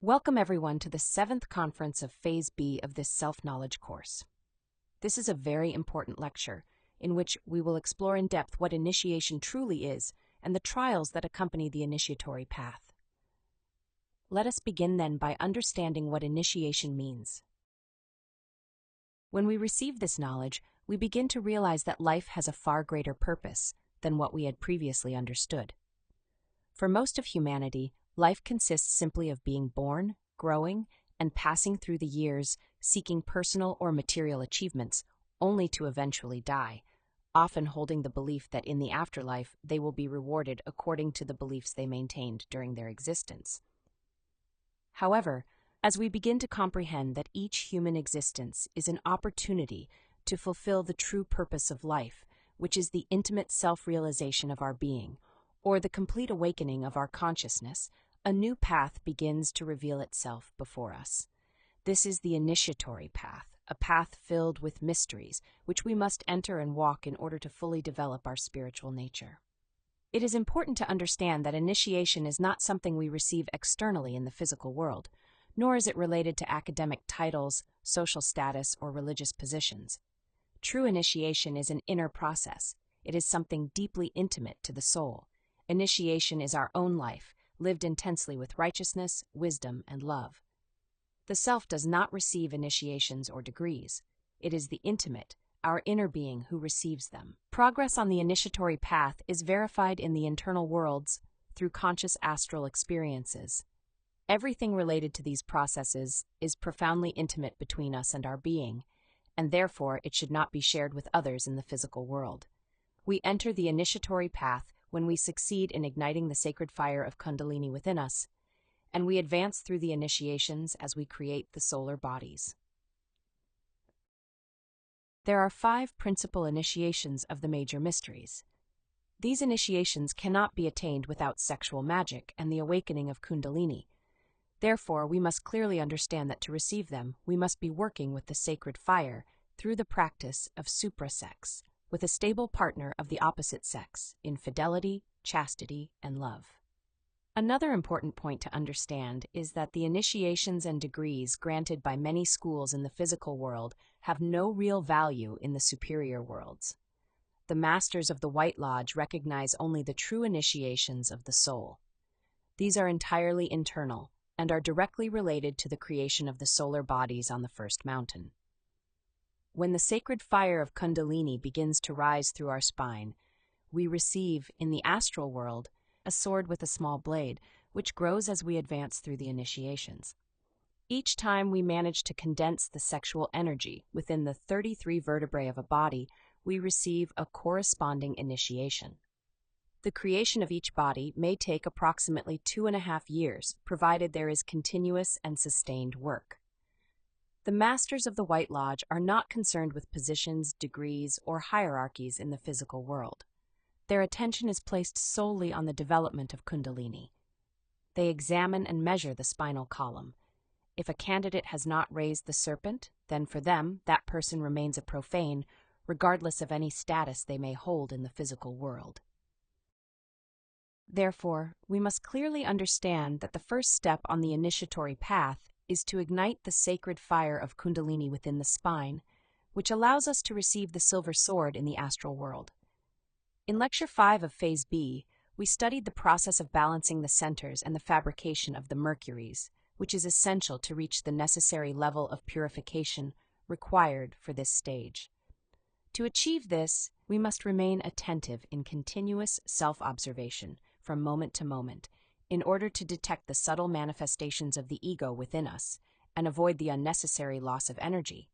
Welcome everyone to the 7th conference of Phase B of this self-knowledge course. This is a very important lecture in which we will explore in depth what initiation truly is and the trials that accompany the initiatory path. Let us begin then by understanding what initiation means. When we receive this knowledge, we begin to realize that life has a far greater purpose than what we had previously understood. For most of humanity, life consists simply of being born, growing, and passing through the years, seeking personal or material achievements, only to eventually die, often holding the belief that in the afterlife they will be rewarded according to the beliefs they maintained during their existence. However, as we begin to comprehend that each human existence is an opportunity to fulfill the true purpose of life, which is the intimate self-realization of our being, or the complete awakening of our consciousness, a new path begins to reveal itself before us. This is the initiatory path, a path filled with mysteries, which we must enter and walk in order to fully develop our spiritual nature. It is important to understand that initiation is not something we receive externally in the physical world, nor is it related to academic titles, social status, or religious positions. True initiation is an inner process. It is something deeply intimate to the soul. Initiation is our own life, lived intensely with righteousness, wisdom, and love. The self does not receive initiations or degrees. It is the intimate, our inner being, who receives them. Progress on the initiatory path is verified in the internal worlds through conscious astral experiences. Everything related to these processes is profoundly intimate between us and our being, and therefore it should not be shared with others in the physical world. We enter the initiatory path when we succeed in igniting the sacred fire of Kundalini within us, and we advance through the initiations as we create the solar bodies. There are 5 principal initiations of the major mysteries. These initiations cannot be attained without sexual magic and the awakening of Kundalini. Therefore, we must clearly understand that to receive them, we must be working with the sacred fire through the practice of suprasex, with a stable partner of the opposite sex in fidelity, chastity, and love. Another important point to understand is that the initiations and degrees granted by many schools in the physical world have no real value in the superior worlds. The masters of the White Lodge recognize only the true initiations of the soul. These are entirely internal and are directly related to the creation of the solar bodies on the first mountain. When the sacred fire of Kundalini begins to rise through our spine, we receive, in the astral world, a sword with a small blade, which grows as we advance through the initiations. Each time we manage to condense the sexual energy within the 33 vertebrae of a body, we receive a corresponding initiation. The creation of each body may take approximately 2.5 years, provided there is continuous and sustained work. The masters of the White Lodge are not concerned with positions, degrees, or hierarchies in the physical world. Their attention is placed solely on the development of Kundalini. They examine and measure the spinal column. If a candidate has not raised the serpent, then for them, that person remains a profane, regardless of any status they may hold in the physical world. Therefore, we must clearly understand that the first step on the initiatory path is to ignite the sacred fire of Kundalini within the spine, which allows us to receive the silver sword in the astral world. In Lecture 5 of Phase B, we studied the process of balancing the centers and the fabrication of the mercuries, which is essential to reach the necessary level of purification required for this stage. To achieve this, we must remain attentive in continuous self-observation from moment to moment, in order to detect the subtle manifestations of the ego within us and avoid the unnecessary loss of energy.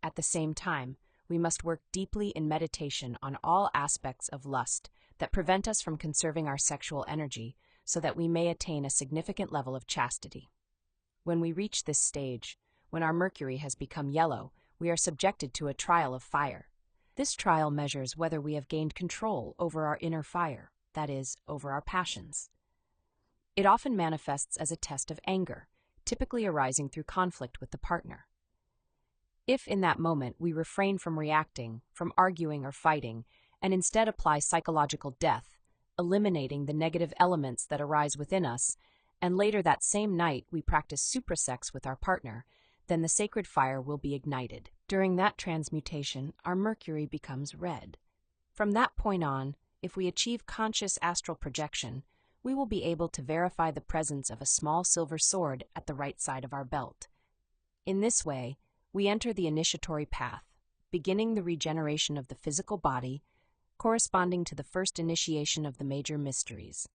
At the same time, we must work deeply in meditation on all aspects of lust that prevent us from conserving our sexual energy so that we may attain a significant level of chastity. When we reach this stage, when our mercury has become yellow, we are subjected to a trial of fire. This trial measures whether we have gained control over our inner fire, that is, over our passions. It often manifests as a test of anger, typically arising through conflict with the partner. If in that moment we refrain from reacting, from arguing or fighting, and instead apply psychological death, eliminating the negative elements that arise within us, and later that same night we practice suprasex with our partner, then the sacred fire will be ignited. During that transmutation, our mercury becomes red. From that point on, if we achieve conscious astral projection, we will be able to verify the presence of a small silver sword at the right side of our belt. In this way, we enter the initiatory path, beginning the regeneration of the physical body, corresponding to the first initiation of the major mysteries.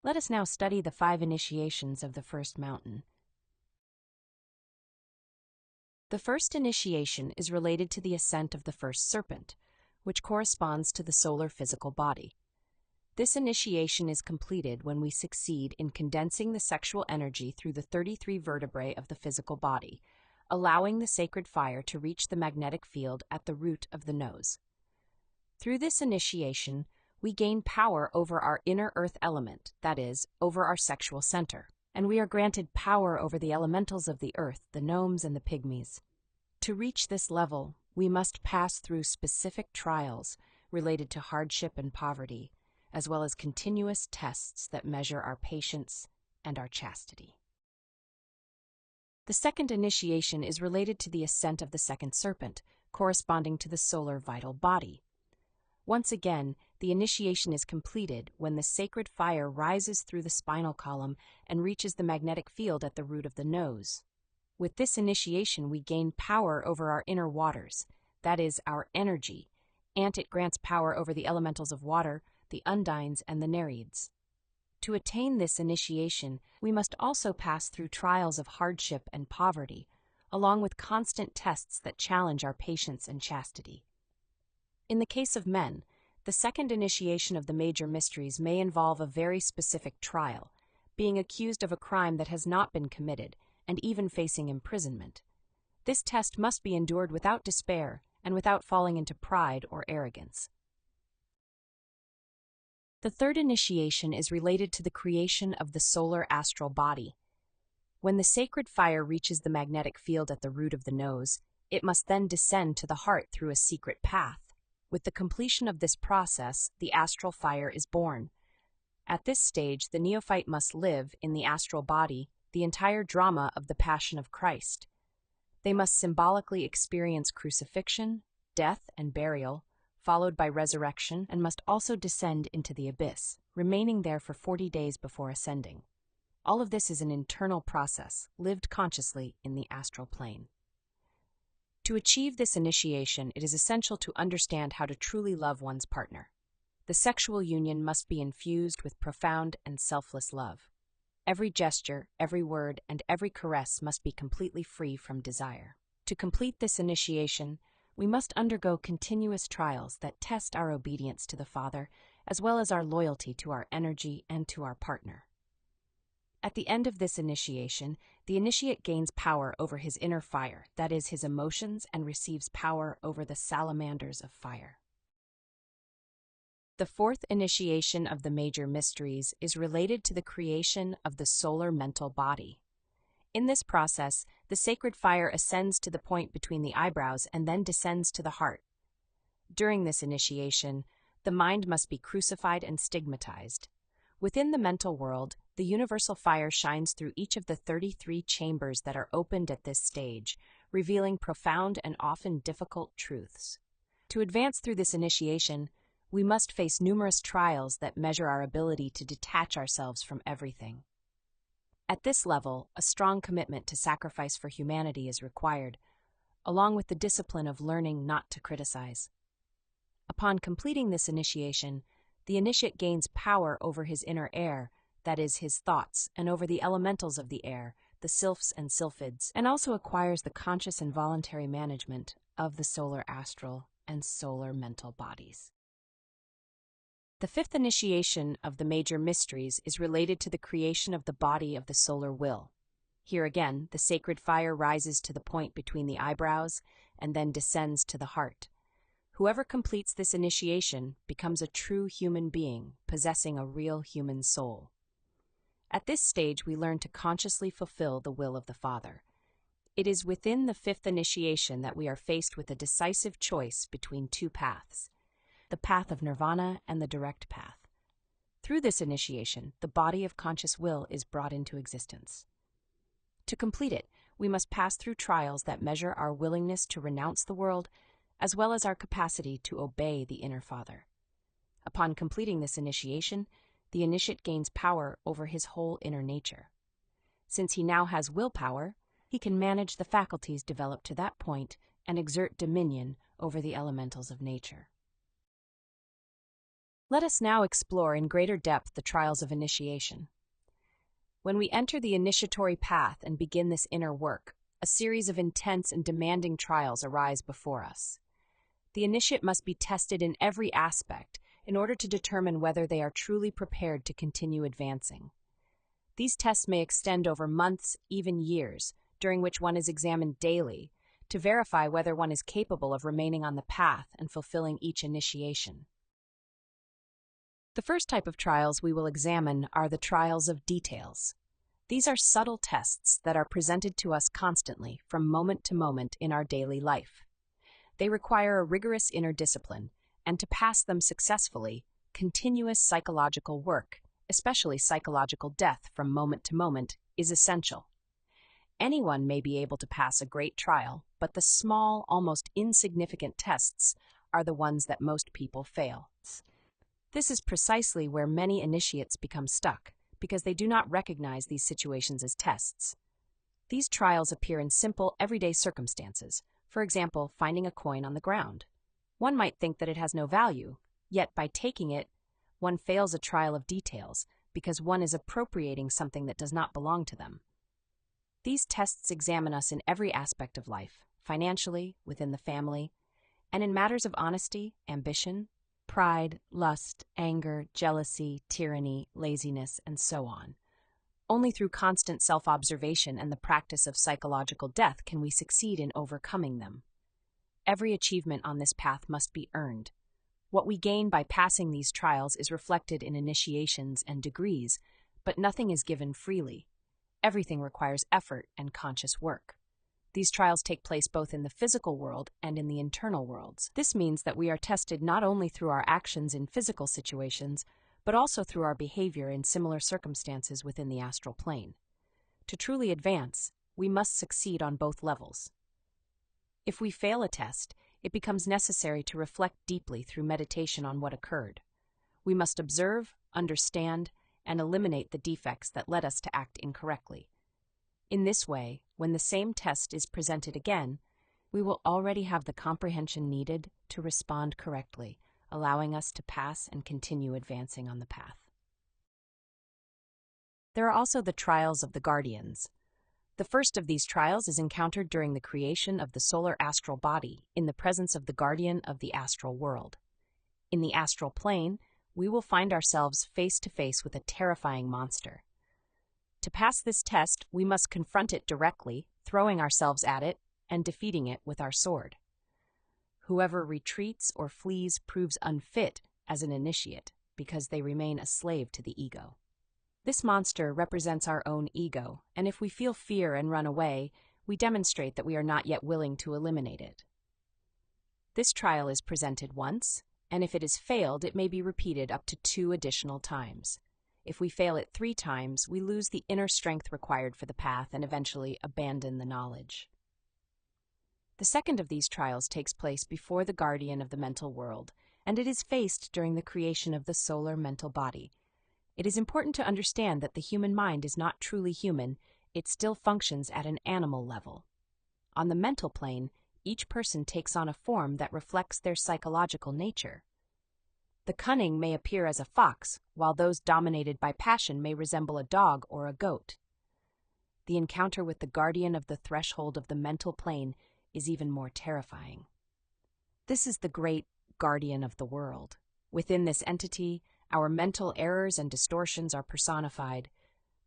Let us now study the 5 initiations of the first mountain. The first initiation is related to the ascent of the first serpent, which corresponds to the solar physical body. This initiation is completed when we succeed in condensing the sexual energy through the 33 vertebrae of the physical body, allowing the sacred fire to reach the magnetic field at the root of the nose. Through this initiation, we gain power over our inner earth element, that is, over our sexual center, and we are granted power over the elementals of the earth, the gnomes and the pygmies. To reach this level, we must pass through specific trials related to hardship and poverty, as well as continuous tests that measure our patience and our chastity. The second initiation is related to the ascent of the second serpent, corresponding to the solar vital body. Once again, the initiation is completed when the sacred fire rises through the spinal column and reaches the magnetic field at the root of the nose. With this initiation, we gain power over our inner waters, that is, our energy, and it grants power over the elementals of water, the undines, and the nereids. To attain this initiation, we must also pass through trials of hardship and poverty, along with constant tests that challenge our patience and chastity. In the case of men, the second initiation of the major mysteries may involve a very specific trial, being accused of a crime that has not been committed, and even facing imprisonment. This test must be endured without despair and without falling into pride or arrogance. The third initiation is related to the creation of the solar astral body. When the sacred fire reaches the magnetic field at the root of the nose, it must then descend to the heart through a secret path. With the completion of this process, the astral fire is born. At this stage, the neophyte must live, in the astral body, the entire drama of the Passion of Christ. They must symbolically experience crucifixion, death, and burial, followed by resurrection, and must also descend into the abyss, remaining there for 40 days before ascending. All of this is an internal process, lived consciously in the astral plane. To achieve this initiation, it is essential to understand how to truly love one's partner. The sexual union must be infused with profound and selfless love. Every gesture, every word, and every caress must be completely free from desire. To complete this initiation, we must undergo continuous trials that test our obedience to the Father, as well as our loyalty to our energy and to our partner. At the end of this initiation, the initiate gains power over his inner fire, that is, his emotions, and receives power over the salamanders of fire. The fourth initiation of the major mysteries is related to the creation of the solar mental body. In this process, the sacred fire ascends to the point between the eyebrows and then descends to the heart. During this initiation, the mind must be crucified and stigmatized. Within the mental world, the universal fire shines through each of the 33 chambers that are opened at this stage, revealing profound and often difficult truths. To advance through this initiation, we must face numerous trials that measure our ability to detach ourselves from everything. At this level, a strong commitment to sacrifice for humanity is required, along with the discipline of learning not to criticize. Upon completing this initiation, the initiate gains power over his inner air, that is, his thoughts, and over the elementals of the air, the sylphs and sylphids, and also acquires the conscious and voluntary management of the solar astral and solar mental bodies. The fifth initiation of the major mysteries is related to the creation of the body of the solar will. Here again, the sacred fire rises to the point between the eyebrows and then descends to the heart. Whoever completes this initiation becomes a true human being, possessing a real human soul. At this stage, we learn to consciously fulfill the will of the Father. It is within the fifth initiation that we are faced with a decisive choice between two paths: the path of nirvana and the direct path. Through this initiation, the body of conscious will is brought into existence. To complete it, we must pass through trials that measure our willingness to renounce the world, as well as our capacity to obey the inner Father. Upon completing this initiation, the initiate gains power over his whole inner nature. Since he now has willpower, he can manage the faculties developed to that point and exert dominion over the elementals of nature. Let us now explore in greater depth the trials of initiation. When we enter the initiatory path and begin this inner work, a series of intense and demanding trials arise before us. The initiate must be tested in every aspect in order to determine whether they are truly prepared to continue advancing. These tests may extend over months, even years, during which one is examined daily to verify whether one is capable of remaining on the path and fulfilling each initiation. The first type of trials we will examine are the trials of details. These are subtle tests that are presented to us constantly from moment to moment in our daily life. They require a rigorous inner discipline, and to pass them successfully, continuous psychological work, especially psychological death from moment to moment, is essential. Anyone may be able to pass a great trial, but the small, almost insignificant tests are the ones that most people fail. This is precisely where many initiates become stuck, because they do not recognize these situations as tests. These trials appear in simple, everyday circumstances, for example, finding a coin on the ground. One might think that it has no value, yet by taking it, one fails a trial of details because one is appropriating something that does not belong to them. These tests examine us in every aspect of life, financially, within the family, and in matters of honesty, ambition, pride, lust, anger, jealousy, tyranny, laziness, and so on. Only through constant self-observation and the practice of psychological death can we succeed in overcoming them. Every achievement on this path must be earned. What we gain by passing these trials is reflected in initiations and degrees, but nothing is given freely. Everything requires effort and conscious work. These trials take place both in the physical world and in the internal worlds. This means that we are tested not only through our actions in physical situations, but also through our behavior in similar circumstances within the astral plane. To truly advance, we must succeed on both levels. If we fail a test, it becomes necessary to reflect deeply through meditation on what occurred. We must observe, understand, and eliminate the defects that led us to act incorrectly. In this way, when the same test is presented again, we will already have the comprehension needed to respond correctly, allowing us to pass and continue advancing on the path. There are also the trials of the guardians. The first of these trials is encountered during the creation of the solar astral body in the presence of the guardian of the astral world. In the astral plane, we will find ourselves face to face with a terrifying monster. To pass this test, we must confront it directly, throwing ourselves at it and defeating it with our sword. Whoever retreats or flees proves unfit as an initiate because they remain a slave to the ego. This monster represents our own ego, and if we feel fear and run away, we demonstrate that we are not yet willing to eliminate it. This trial is presented once, and if it is failed, it may be repeated up to 2 additional times. If we fail it 3 times, we lose the inner strength required for the path and eventually abandon the knowledge. The second of these trials takes place before the guardian of the mental world, and it is faced during the creation of the solar mental body. It is important to understand that the human mind is not truly human, it still functions at an animal level. On the mental plane, each person takes on a form that reflects their psychological nature. The cunning may appear as a fox, while those dominated by passion may resemble a dog or a goat. The encounter with the guardian of the threshold of the mental plane is even more terrifying. This is the great guardian of the world. Within this entity, our mental errors and distortions are personified.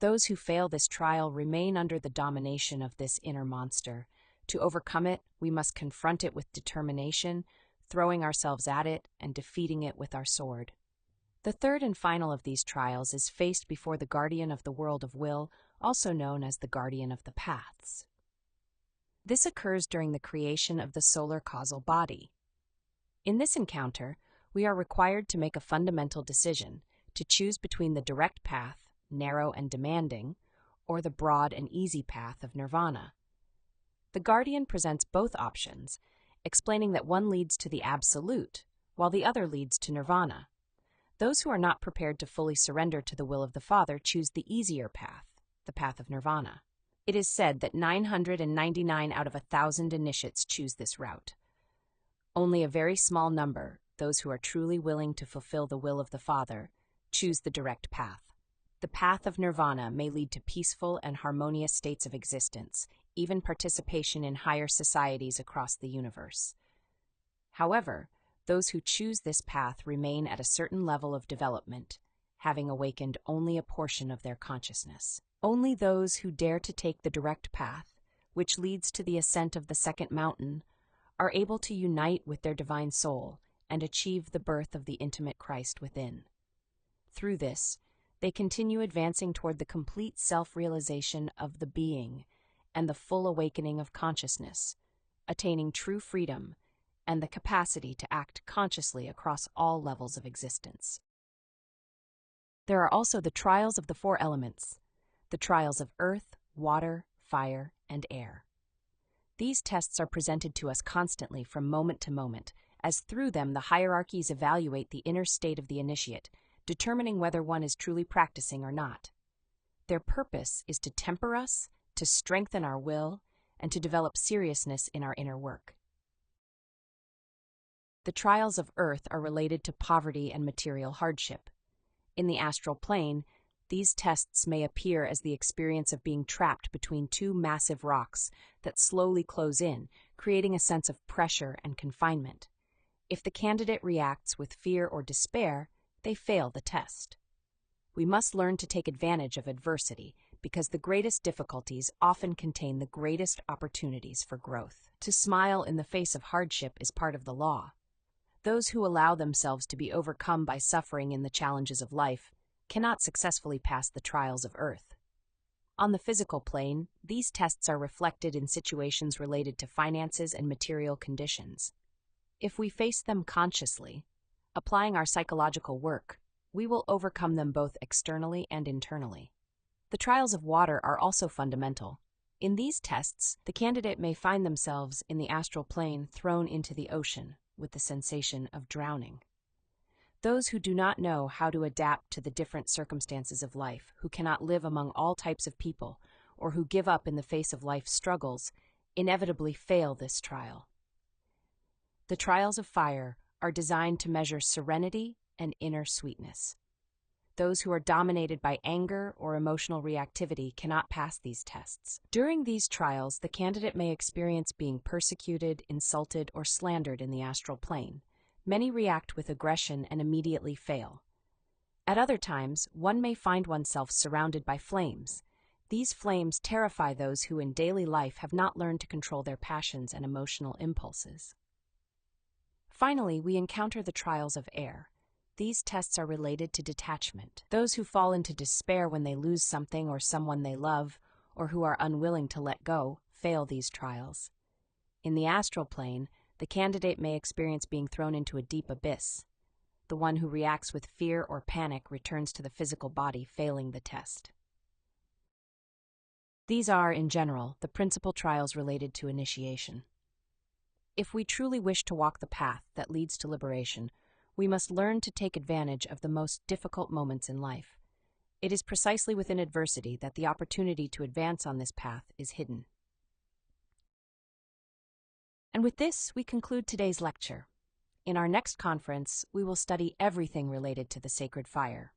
Those who fail this trial remain under the domination of this inner monster. To overcome it, we must confront it with determination, throwing ourselves at it and defeating it with our sword. The third and final of these trials is faced before the guardian of the world of will, also known as the guardian of the paths. This occurs during the creation of the solar causal body. In this encounter, we are required to make a fundamental decision to choose between the direct path, narrow and demanding, or the broad and easy path of nirvana. The guardian presents both options, explaining that one leads to the absolute, while the other leads to nirvana. Those who are not prepared to fully surrender to the will of the Father choose the easier path, the path of nirvana. It is said that 999 out of 1,000 initiates choose this route. Only a very small number, those who are truly willing to fulfill the will of the Father, choose the direct path. The path of nirvana may lead to peaceful and harmonious states of existence, even participation in higher societies across the universe. However, those who choose this path remain at a certain level of development, having awakened only a portion of their consciousness. Only those who dare to take the direct path, which leads to the ascent of the second mountain, are able to unite with their divine soul and achieve the birth of the intimate Christ within. Through this, they continue advancing toward the complete self-realization of the being and the full awakening of consciousness, attaining true freedom and the capacity to act consciously across all levels of existence. There are also the trials of the four elements, the trials of earth, water, fire, and air. These tests are presented to us constantly from moment to moment, as through them the hierarchies evaluate the inner state of the initiate, determining whether one is truly practicing or not. Their purpose is to temper us, to strengthen our will, and to develop seriousness in our inner work. The trials of earth are related to poverty and material hardship. In the astral plane, these tests may appear as the experience of being trapped between two massive rocks that slowly close in, creating a sense of pressure and confinement. If the candidate reacts with fear or despair, they fail the test. We must learn to take advantage of adversity because the greatest difficulties often contain the greatest opportunities for growth. To smile in the face of hardship is part of the law. Those who allow themselves to be overcome by suffering in the challenges of life cannot successfully pass the trials of earth. On the physical plane, these tests are reflected in situations related to finances and material conditions. If we face them consciously, applying our psychological work, we will overcome them both externally and internally. The trials of water are also fundamental. In these tests, the candidate may find themselves in the astral plane thrown into the ocean with the sensation of drowning. Those who do not know how to adapt to the different circumstances of life, who cannot live among all types of people, or who give up in the face of life's struggles, inevitably fail this trial. The trials of fire are designed to measure serenity and inner sweetness. Those who are dominated by anger or emotional reactivity cannot pass these tests. During these trials, the candidate may experience being persecuted, insulted, or slandered in the astral plane. Many react with aggression and immediately fail. At other times, one may find oneself surrounded by flames. These flames terrify those who in daily life have not learned to control their passions and emotional impulses. Finally, we encounter the trials of air. These tests are related to detachment. Those who fall into despair when they lose something or someone they love, or who are unwilling to let go, fail these trials. In the astral plane, the candidate may experience being thrown into a deep abyss. The one who reacts with fear or panic returns to the physical body, failing the test. These are, in general, the principal trials related to initiation. If we truly wish to walk the path that leads to liberation, we must learn to take advantage of the most difficult moments in life. It is precisely within adversity that the opportunity to advance on this path is hidden. And with this, we conclude today's lecture. In our next conference, we will study everything related to the sacred fire.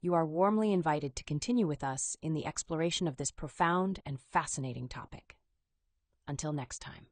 You are warmly invited to continue with us in the exploration of this profound and fascinating topic. Until next time.